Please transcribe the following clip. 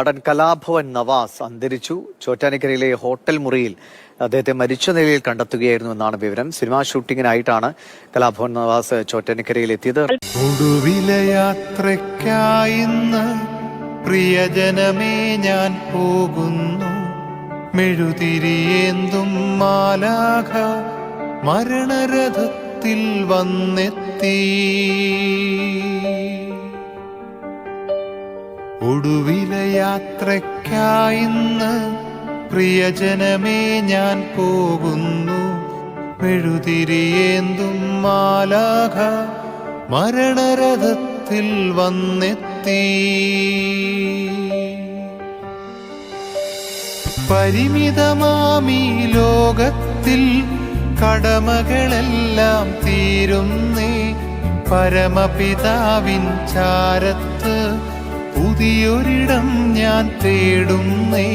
നടൻ കലാഭവൻ നവാസ് അന്തരിച്ചു. ചോറ്റാനിക്കരയിലെ ഹോട്ടൽ മുറിയിൽ അദ്ദേഹത്തെ മരിച്ച നിലയിൽ കണ്ടെത്തുകയായിരുന്നു എന്നാണ് വിവരം. സിനിമാ ഷൂട്ടിങ്ങിനായിട്ടാണ് കലാഭവൻ നവാസ് ചോറ്റാനിക്കരയിൽ എത്തിയത്. ഒടുവിലെ യാത്രയ്ക്കായിന്ന് പ്രിയജനമേ ഞാൻ പോകുന്നു, മെഴുതിരിയേന്തും മാലാഖ മരണരഥത്തിൽ വന്നെത്തി. ഒടുവിലെ യാത്രയ്ക്കായിന്ന് പ്രിയജനമേ ഞാൻ പോകുന്നു, മെഴുതിരിയേന്തും മാലാഖ മരണരഥത്തിൽ വന്നെത്തി. പരിമിതമാമീ ലോകത്തിൽ കടമകളെല്ലാം തീരുന്നേ, പരമപിതാവിൻ ചാരത്ത് പുതിയൊരിടം ഞാൻ തേടുന്നേ.